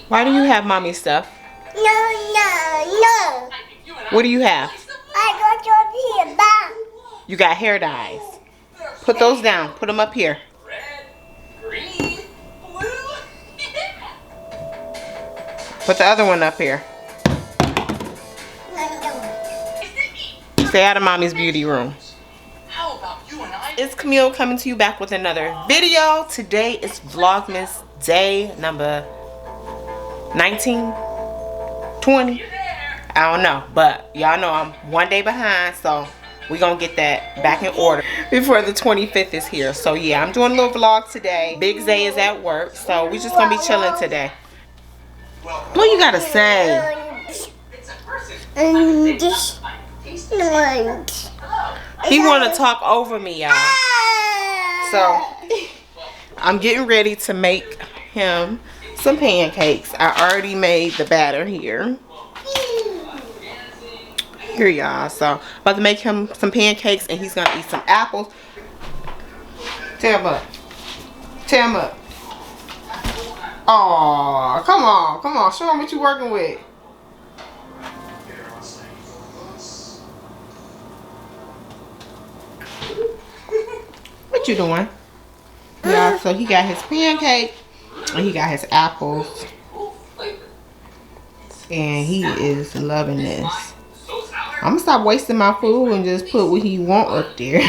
Why do you have mommy stuff? No. What do you have? I got your hair back. You got hair dyes. Put those down. Put them up here. Put the other one up here. Stay out of mommy's beauty room. It's Camille coming to you back with another video. Today is Vlogmas day number 19, 20. I don't know, but y'all know I'm one day behind, so we're gonna get that back in order before the 25th is here. So yeah, I'm doing a little vlog today. Big Zay is at work, so we just gonna be chilling today. What you gotta say? He wanna talk over me, y'all. So I'm getting ready to make him some pancakes. I already made the batter here. Here, y'all. So about to make him some pancakes, and he's gonna eat some apples. Tear him up. Tear him up. Oh, come on, come on. Show him what you're working with. What you doing? Yeah, so he got his pancake and he got his apples, and he is loving this. I'm gonna stop wasting my food and just put what he want up there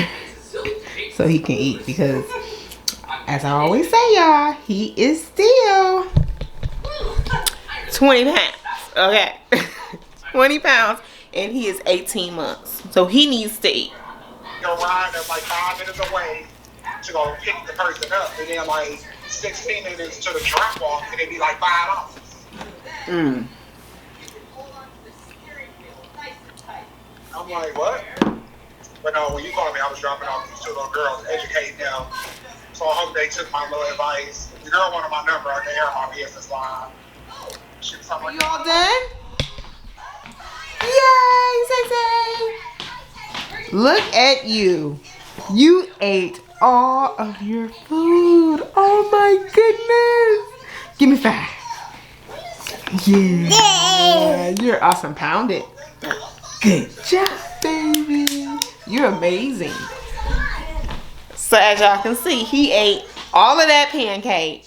so he can eat, because as I always say, y'all, he is still 20 pounds. Okay. 20 pounds, and he is 18 months, so he needs to eat. Your ride is like 5 minutes away to go pick the person up, and then like 16 minutes to the drop off, and it'd be like $5. I'm like, what? But no, when you called me, I was dropping off these 2 little girls, educating them. So I hope they took my little advice. The girl wanted my number, I gave her my business line. She was like, you all done? Yay, Zay! Look at you. You ate all of your food. Oh my goodness. Give me 5. Yeah. You're awesome. Pound it. Good job, baby. You're amazing. So as y'all can see, he ate all of that pancake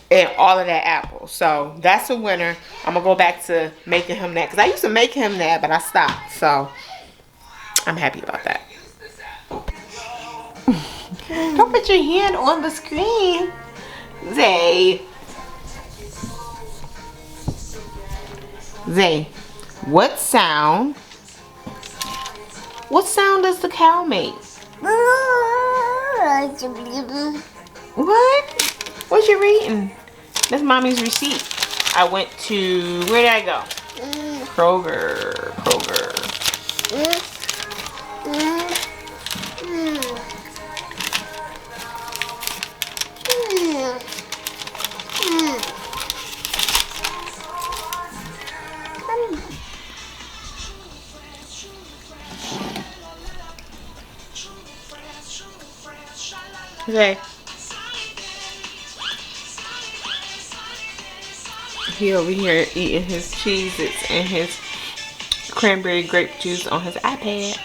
and all of that apple. So that's a winner. I'm gonna go back to making him that, because I used to make him that, but I stopped. So I'm happy about that. Don't put your hand on the screen, Zay. Zay, what sound does the cow make? What? What you reading? That's mommy's receipt. I went to, where did I go? Kroger. Okay. He over here eating his Cheez-Its and his cranberry grape juice on his iPad.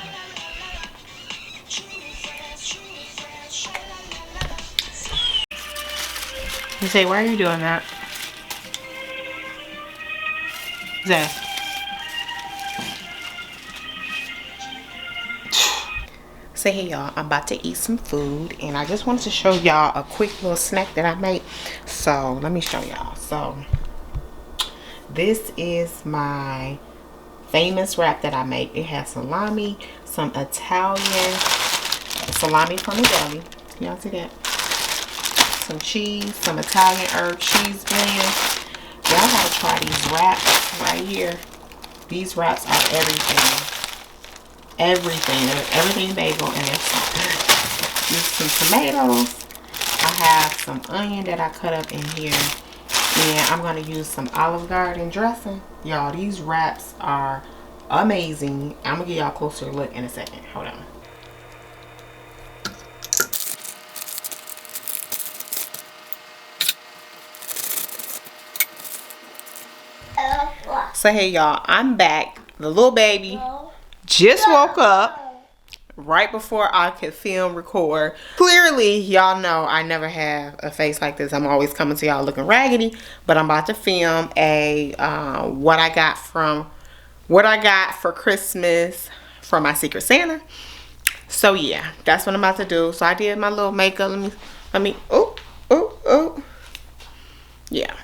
You say, why are you doing that? Zay. So hey y'all, I'm about to eat some food, and I just wanted to show y'all a quick little snack that I made. So let me show y'all. So this is my famous wrap that I make. It has salami, some Italian salami from the deli. Y'all see that? Some cheese, some Italian herb cheese blend. Y'all gotta try these wraps right here. These wraps are everything. Everything bagel, and it's so good. Use some tomatoes. I have some onion that I cut up in here, and I'm going to use some Olive Garden dressing. Y'all, these wraps are amazing. I'm going to give y'all a closer look in a second. Hold on. So hey y'all, I'm back. The little baby just woke up right before I could record. Clearly, y'all know I never have a face like this. I'm always coming to y'all looking raggedy, but I'm about to film a what I got for Christmas from my Secret Santa. So yeah, that's what I'm about to do. So I did my little makeup. Let me. Oh. Yeah.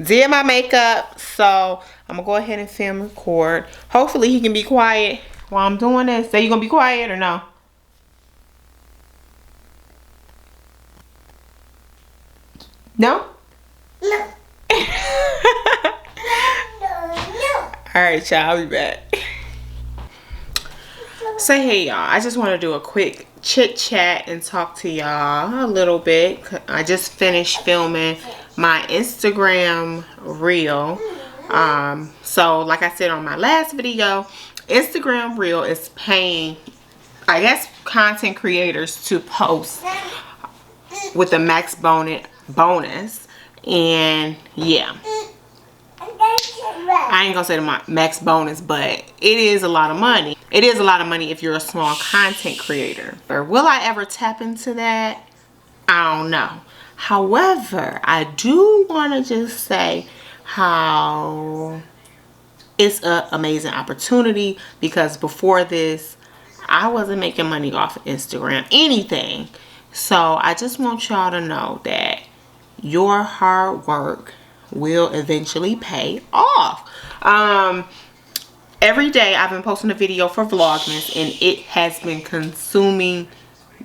Did my makeup. So I'm gonna go ahead and film record. Hopefully he can be quiet while I'm doing this. Say you gonna be quiet or no? No? No. Alright, y'all, I'll be back. So hey y'all, I just want to do a quick chit chat and talk to y'all a little bit. I just finished filming my Instagram reel. So like I said on my last video, Instagram reel is paying, I guess, content creators to post with the max bonus. And yeah, I ain't gonna say the max bonus, but it is a lot of money. It is a lot of money if you're a small content creator. Or will I ever tap into that? I don't know. However, I do want to just say how it's an amazing opportunity, because before this, I wasn't making money off of Instagram, anything. So I just want y'all to know that your hard work will eventually pay off. Every day I've been posting a video for Vlogmas, and it has been consuming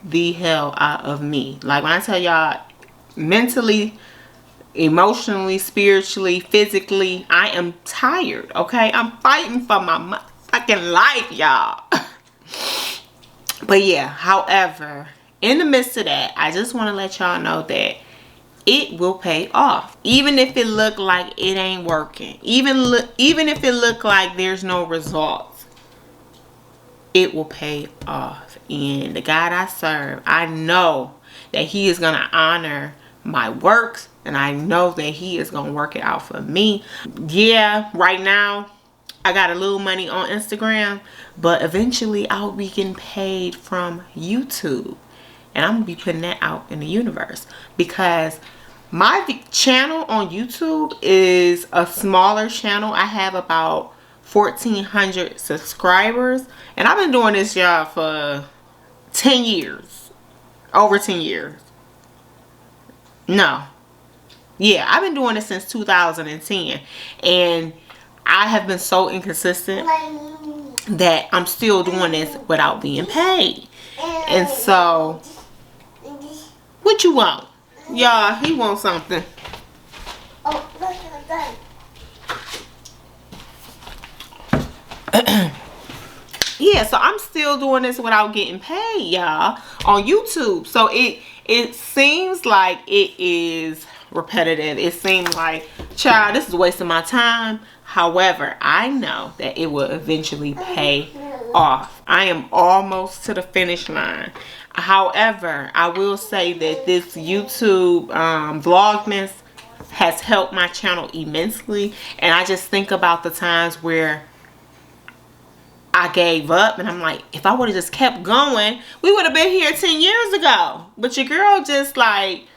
the hell out of me. Like when I tell y'all, mentally, emotionally, spiritually, physically, I am tired, okay? I'm fighting for my fucking life, y'all. But yeah, however, in the midst of that, I just want to let y'all know that it will pay off. Even if it look like it ain't working. Even if it look like there's no results, it will pay off. And the God I serve, I know that he is going to honor my works, and I know that he is going to work it out for me. Yeah, right now I got a little money on Instagram, but eventually I'll be getting paid from YouTube. And I'm going to be putting that out in the universe, because my channel on YouTube is a smaller channel. I have about 1,400 subscribers. And I've been doing this job for 10 years. Over 10 years. No. Yeah, I've been doing this since 2010. And I have been so inconsistent that I'm still doing this without being paid. And so, what you want? Y'all, he wants something. Oh, look at that. Yeah, so I'm still doing this without getting paid, y'all, on YouTube. So it seems like it is repetitive. It seems like, child, this is wasting my time. However, I know that it will eventually pay off. I am almost to the finish line. However, I will say that this YouTube Vlogmas has helped my channel immensely. And I just think about the times where I gave up, and I'm like, if I would have just kept going, we would have been here 10 years ago. But your girl just like,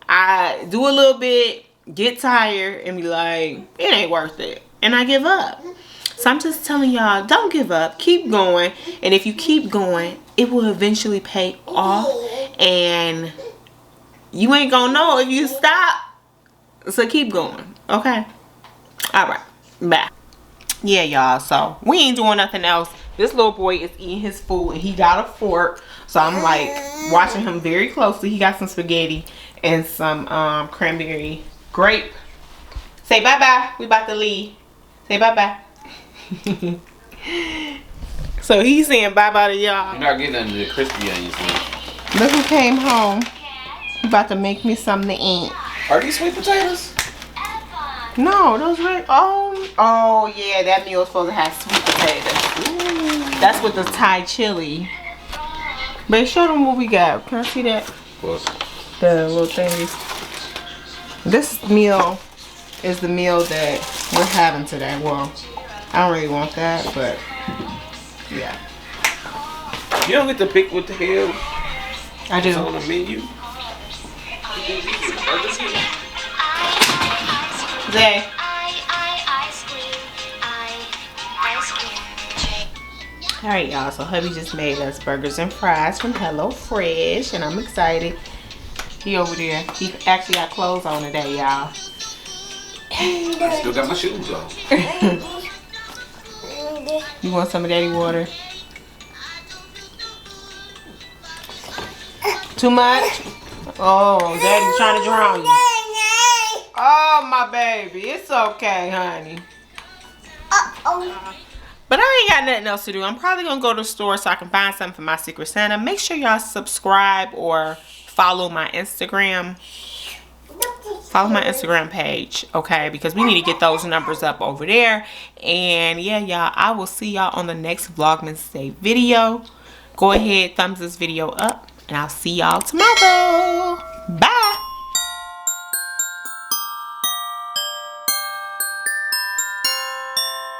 I do a little bit, get tired, and be like, it ain't worth it. And I give up. So I'm just telling y'all, don't give up. Keep going. And if you keep going, it will eventually pay off. And you ain't gonna know if you stop. So keep going. Okay? Alright. Bye. Yeah, y'all. So we ain't doing nothing else. This little boy is eating his food, and he got a fork. So I'm like watching him very closely. He got some spaghetti and some cranberry grape. Say bye-bye. We about to leave. Say bye-bye. So he's saying bye-bye to y'all. You're not getting under the crispy onions, man. Look who came home. He about to make me something to eat. Are these sweet potatoes? No, those are, oh yeah, that meal is supposed to have sweet potatoes. Ooh. That's with the Thai chili. But show them what we got. Can I see that? What? The little things. This meal is the meal that we're having today. Well, I don't really want that, but yeah. You don't get to pick what the hell I is do. on the menu. Zay. Alright, y'all. So hubby just made us burgers and fries from Hello Fresh, and I'm excited. He over there. He actually got clothes on today, y'all. I still got my shoes on. You want some of daddy water? Too much? Oh, daddy's trying to drown you. Oh, my baby. It's okay, honey. But I ain't got nothing else to do. I'm probably going to go to the store so I can find something for my Secret Santa. Make sure y'all subscribe or follow my Instagram. Follow my Instagram page, okay? Because we need to get those numbers up over there. And yeah, y'all, I will see y'all on the next Vlogmas Day video. Go ahead, thumbs this video up. And I'll see y'all tomorrow. Bye.